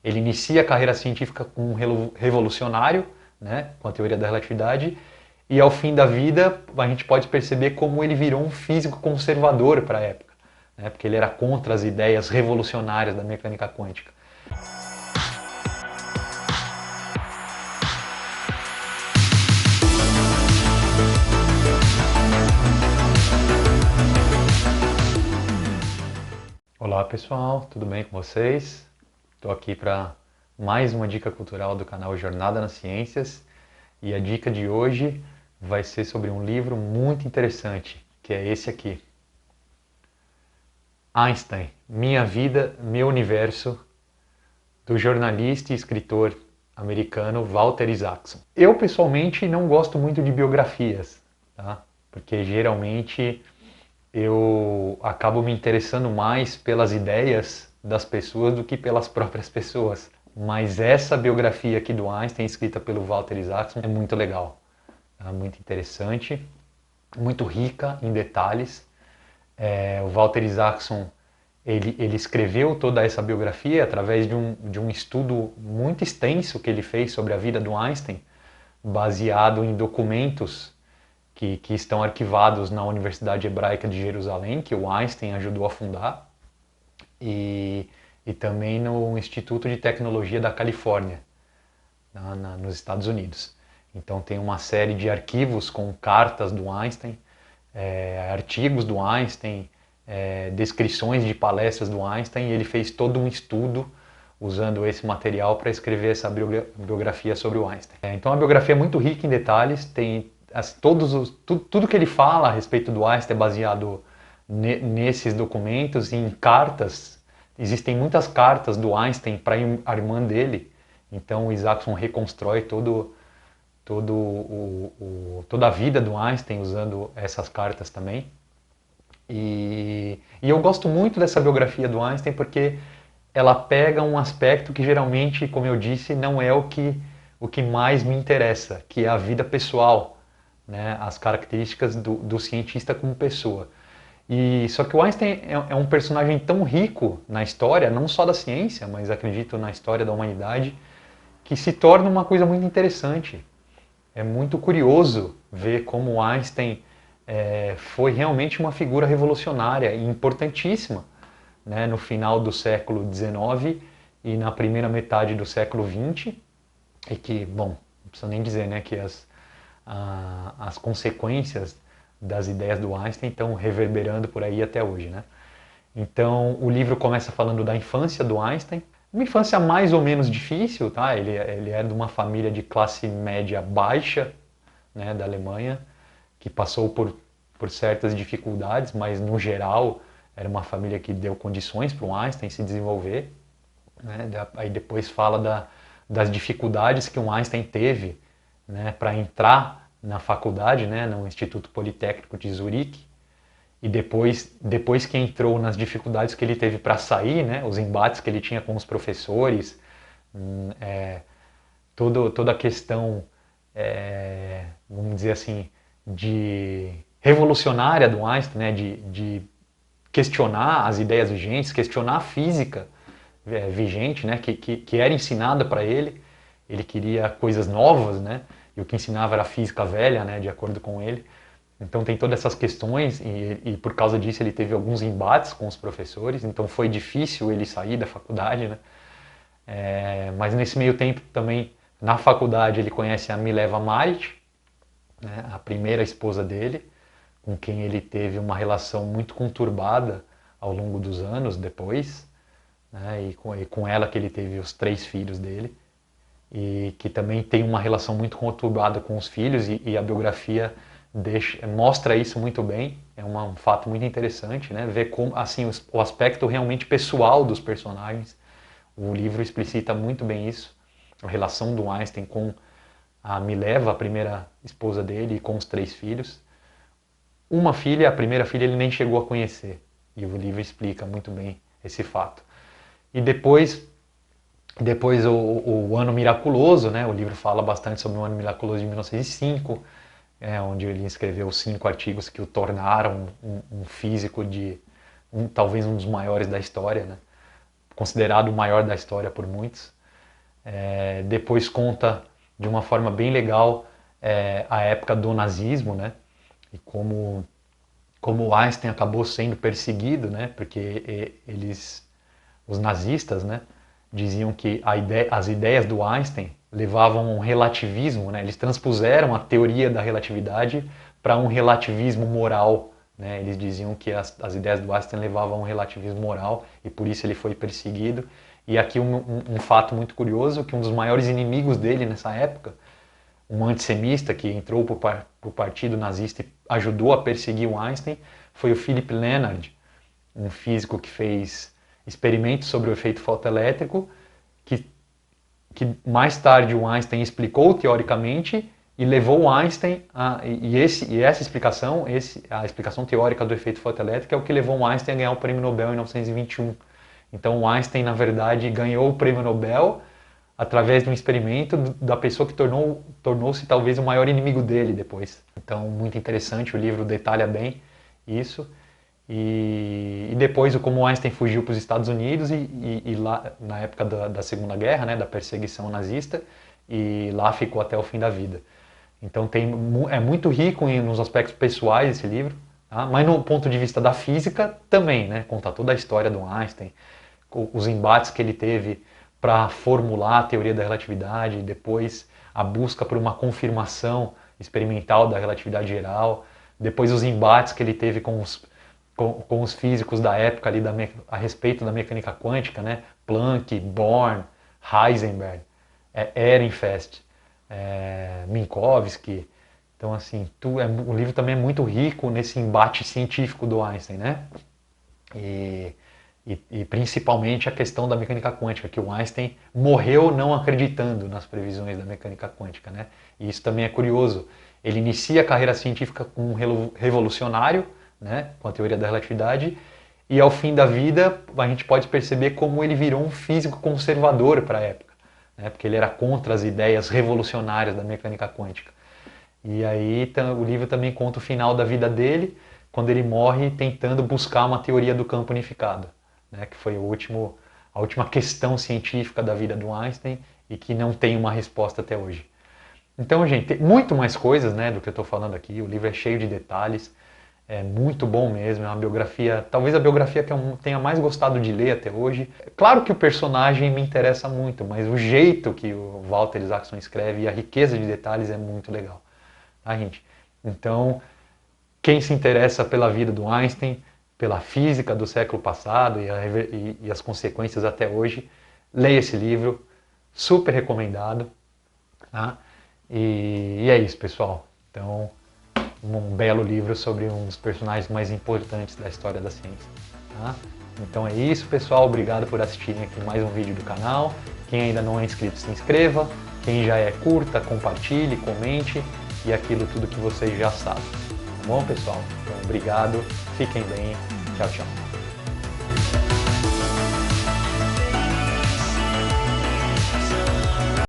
Ele inicia a carreira científica como um revolucionário, né, com a teoria da relatividade, e ao fim da vida a gente pode perceber como ele virou um físico conservador para a época, né, porque ele era contra as ideias revolucionárias da mecânica quântica. Olá pessoal, tudo bem com vocês? Estou aqui para mais uma dica cultural do canal Jornada nas Ciências e a dica de hoje vai ser sobre um livro muito interessante, que é esse aqui. Einstein, Minha Vida, Meu Universo, do jornalista e escritor americano Walter Isaacson. Eu pessoalmente não gosto muito de biografias, tá? Porque geralmente eu acabo me interessando mais pelas ideias das pessoas do que pelas próprias pessoas. Mas essa biografia aqui do Einstein, escrita pelo Walter Isaacson, é muito legal, é muito interessante, muito rica em detalhes. O Walter Isaacson ele escreveu toda essa biografia através de um estudo muito extenso que ele fez sobre a vida do Einstein, baseado em documentos que estão arquivados na Universidade Hebraica de Jerusalém, que o Einstein ajudou a fundar, e também no Instituto de Tecnologia da Califórnia, nos Estados Unidos. Então tem uma série de arquivos com cartas do Einstein, artigos do Einstein, descrições de palestras do Einstein, e ele fez todo um estudo usando esse material para escrever essa biografia sobre o Einstein. Então a biografia é muito rica em detalhes, tem tudo que ele fala a respeito do Einstein é baseado nesses documentos e em cartas. Existem muitas cartas do Einstein para a irmã dele, então o Isaacson reconstrói toda a vida do Einstein usando essas cartas também. E eu gosto muito dessa biografia do Einstein porque ela pega um aspecto que geralmente, como eu disse, não é o que mais me interessa, que é a vida pessoal, né? As características do cientista como pessoa. E só que o Einstein é um personagem tão rico na história, não só da ciência, mas acredito na história da humanidade, que se torna uma coisa muito interessante. É muito curioso ver como o Einstein foi realmente uma figura revolucionária e importantíssima, né, no final do século XIX e na primeira metade do século XX, e que, bom, não precisa nem dizer, né, que as consequências das ideias do Einstein estão reverberando por aí até hoje, né? Então, o livro começa falando da infância do Einstein, uma infância mais ou menos difícil, tá? Ele é de uma família de classe média baixa, né, da Alemanha, que passou por certas dificuldades, mas no geral era uma família que deu condições para o Einstein se desenvolver, né? Aí depois fala das dificuldades que o Einstein teve, né, para entrar na faculdade, né, no Instituto Politécnico de Zurique, e depois que entrou nas dificuldades que ele teve para sair, né, os embates que ele tinha com os professores, é, toda a questão, vamos dizer assim, de revolucionária do Einstein, né, de questionar as ideias vigentes, questionar a física vigente, né, que era ensinada para ele. Ele queria coisas novas, né, e o que ensinava era a física velha, né, de acordo com ele. Então tem todas essas questões e por causa disso ele teve alguns embates com os professores, então foi difícil ele sair da faculdade, né? Mas nesse meio tempo também, na faculdade, ele conhece a Mileva Maric, né, a primeira esposa dele, com quem ele teve uma relação muito conturbada ao longo dos anos depois, né, e com ela que ele teve os 3 filhos dele, e que também tem uma relação muito conturbada com os filhos, e a biografia mostra isso muito bem. É um fato muito interessante, né, ver como, assim, o aspecto realmente pessoal dos personagens. O livro explicita muito bem isso, a relação do Einstein com a Mileva, a primeira esposa dele, e com os 3 filhos. Uma filha, a primeira filha, ele nem chegou a conhecer, e o livro explica muito bem esse fato. E depois o Ano Miraculoso, né? O livro fala bastante sobre o Ano Miraculoso de 1905, onde ele escreveu 5 artigos que o tornaram um físico talvez um dos maiores da história, né? considerado o maior da história por muitos. Depois conta de uma forma bem legal a época do nazismo, né? E como Einstein acabou sendo perseguido, né? Porque os nazistas, né, diziam que as ideias do Einstein levavam a um relativismo, né? Eles transpuseram a teoria da relatividade para um relativismo moral, né? Eles diziam que as ideias do Einstein levavam a um relativismo moral e por isso ele foi perseguido. E aqui um fato muito curioso, que um dos maiores inimigos dele nessa época, um antissemita que entrou para o partido nazista e ajudou a perseguir o Einstein, foi o Philipp Lenard, um físico que fez experimentos sobre o efeito fotoelétrico, que mais tarde o Einstein explicou teoricamente e levou o Einstein essa explicação, a explicação teórica do efeito fotoelétrico é o que levou o Einstein a ganhar o prêmio Nobel em 1921. Então o Einstein, na verdade, ganhou o prêmio Nobel através de um experimento da pessoa que tornou-se talvez o maior inimigo dele depois. Então, muito interessante, o livro detalha bem isso. E depois, como Einstein fugiu para os Estados Unidos e lá, na época da Segunda Guerra, né, da perseguição nazista, e lá ficou até o fim da vida. Então, é muito rico nos aspectos pessoais esse livro, tá? Mas no ponto de vista da física também, né? Conta toda a história do Einstein, os embates que ele teve para formular a teoria da relatividade, depois a busca por uma confirmação experimental da relatividade geral, depois os embates que ele teve com os físicos da época ali a respeito da mecânica quântica, né? Planck, Born, Heisenberg, Ehrenfest, Minkowski. Então, assim, o livro também é muito rico nesse embate científico do Einstein, né? E principalmente a questão da mecânica quântica, que o Einstein morreu não acreditando nas previsões da mecânica quântica, né? E isso também é curioso. Ele inicia a carreira científica como um revolucionário, né, com a teoria da relatividade, e ao fim da vida a gente pode perceber como ele virou um físico conservador para a época, né, porque ele era contra as ideias revolucionárias da mecânica quântica. E aí o livro também conta o final da vida dele, quando ele morre tentando buscar uma teoria do campo unificado, né, que foi a última questão científica da vida do Einstein e que não tem uma resposta até hoje. Então, gente, tem muito mais coisas, né, do que eu estou falando aqui. O livro é cheio de detalhes, é muito bom mesmo, é uma biografia, talvez a biografia que eu tenha mais gostado de ler até hoje. Claro que o personagem me interessa muito, mas o jeito que o Walter Isaacson escreve e a riqueza de detalhes é muito legal, tá, gente? Então, quem se interessa pela vida do Einstein, pela física do século passado e as consequências até hoje, leia esse livro, super recomendado, tá? E é isso, pessoal. Então, um belo livro sobre um dos personagens mais importantes da história da ciência. Tá? Então é isso, pessoal. Obrigado por assistirem aqui mais um vídeo do canal. Quem ainda não é inscrito, se inscreva. Quem já é, curta, compartilhe, comente e aquilo tudo que vocês já sabem. Tá bom, pessoal? Então, obrigado. Fiquem bem. Tchau, tchau.